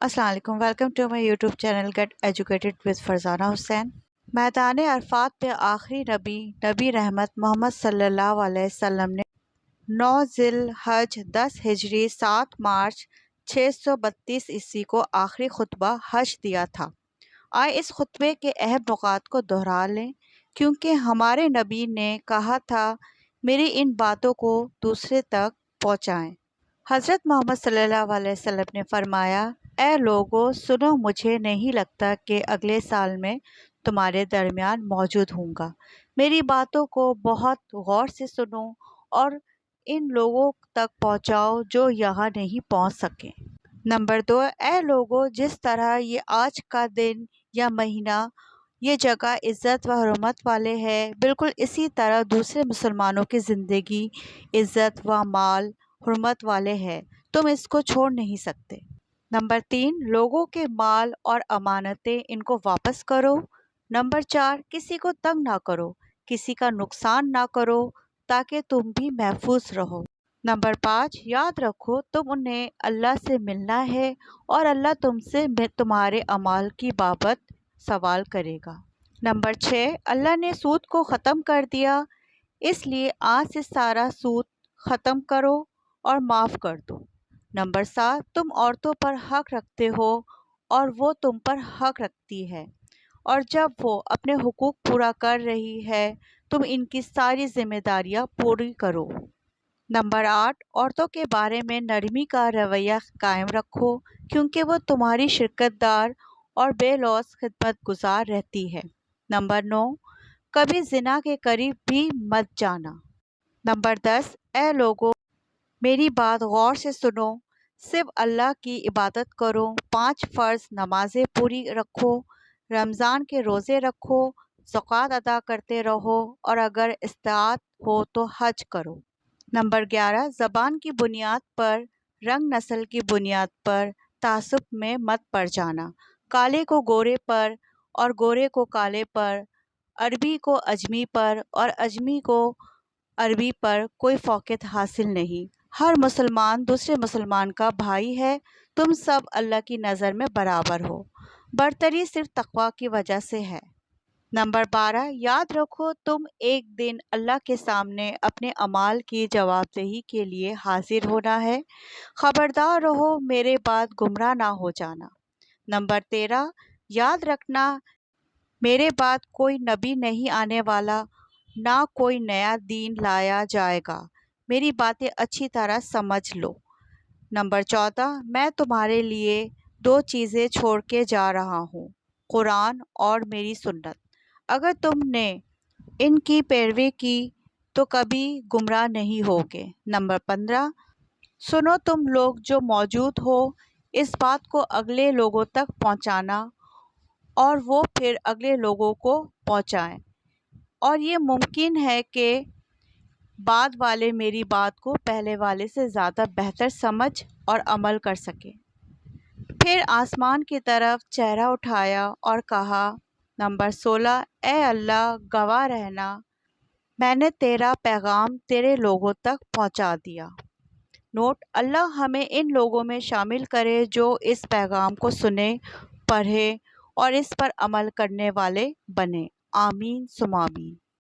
अस्सलाम वालेकुम। Welcome to my YouTube channel get educated with Farzana Hussain. मैदान अरफात पे आखिरी नबी रहमत मोहम्मद सल्लल्लाहु अलैहि वसल्लम ने 9 ज़िल हज 10 हिजरी 7 मार्च 632 ईस्वी को आखिरी खुतबा हज दिया था। आए इस खुतबे के अहम नुकात को दोहरा लें, क्योंकि हमारे नबी ने कहा था, मेरी इन बातों को दूसरे तक पहुँचाएँ। हज़रत मोहम्मद सल्लल्लाहु अलैहि वसल्लम ने फरमाया, ऐ लोगो सुनो, मुझे नहीं लगता कि अगले साल में तुम्हारे दरमियान मौजूद होऊंगा। मेरी बातों को बहुत गौर से सुनो और इन लोगों तक पहुंचाओ जो यहाँ नहीं पहुंच सके। नंबर 2, ऐ लोगो, जिस तरह ये आज का दिन या महीना ये जगह इज़्ज़त व हुर्मत वाले हैं, बिल्कुल इसी तरह दूसरे मुसलमानों की ज़िंदगी इज़्ज़त व माल हुर्मत वाले हैं। तुम इसको छोड़ नहीं सकते। नंबर 3, लोगों के माल और अमानतें इनको वापस करो। नंबर 4, किसी को तंग ना करो, किसी का नुकसान ना करो, ताकि तुम भी महफूज रहो। नंबर 5, याद रखो तुम उन्हें अल्लाह से मिलना है और अल्लाह तुमसे तुम्हारे अमाल की बाबत सवाल करेगा। नंबर 6, अल्लाह ने सूद को ख़त्म कर दिया, इसलिए आज से सारा सूद ख़त्म करो और माफ़ कर दो। नंबर 7, तुम औरतों पर हक रखते हो और वो तुम पर हक रखती है, और जब वो अपने हुकूक पूरा कर रही है, तुम इनकी सारी जिम्मेदारियां पूरी करो। नंबर 8, औरतों के बारे में नरमी का रवैया कायम रखो, क्योंकि वो तुम्हारी शिरकतदार और बेलौस खिदमत गुजार रहती है। नंबर 9, कभी जिना के करीब भी मत जाना। नंबर 10, ए लोगो, मेरी बात गौर से सुनो, सिर्फ अल्लाह की इबादत करो, 5 फ़र्ज़ नमाजें पूरी रखो, रमज़ान के रोज़े रखो, ज़कात अदा करते रहो, और अगर इस्तात हो तो हज करो। नंबर 11, ज़बान की बुनियाद पर, रंग नस्ल की बुनियाद पर तासुब में मत पड़ जाना। काले को गोरे पर और गोरे को काले पर, अरबी को अजमी पर और अजमी को अरबी पर कोई फ़ौक़ियत हासिल नहीं। हर मुसलमान दूसरे मुसलमान का भाई है। तुम सब अल्लाह की नज़र में बराबर हो। बरतरी सिर्फ तक़वा की वजह से है। नंबर 12, याद रखो तुम एक दिन अल्लाह के सामने अपने अमाल की जवाबदेही के लिए हाजिर होना है। ख़बरदार रहो, मेरे बाद गुमराह ना हो जाना। नंबर 13, याद रखना, मेरे बाद कोई नबी नहीं आने वाला, ना कोई नया दीन लाया जाएगा। मेरी बातें अच्छी तरह समझ लो। नंबर 14, मैं तुम्हारे लिए 2 चीज़ें छोड़ के जा रहा हूँ, कुरान और मेरी सुन्नत। अगर तुमने इनकी पैरवी की तो कभी गुमराह नहीं होगे। नंबर 15, सुनो तुम लोग जो मौजूद हो, इस बात को अगले लोगों तक पहुँचाना और वो फिर अगले लोगों को पहुँचाएं, और ये मुमकिन है कि बाद वाले मेरी बात को पहले वाले से ज़्यादा बेहतर समझ और अमल कर सके। फिर आसमान की तरफ चेहरा उठाया और कहा। नंबर 16, ए अल्लाह, गवाह रहना, मैंने तेरा पैगाम तेरे लोगों तक पहुंचा दिया। नोट, अल्लाह हमें इन लोगों में शामिल करे जो इस पैगाम को सुने, पढ़े और इस पर अमल करने वाले बने। आमीन सुम आमीन।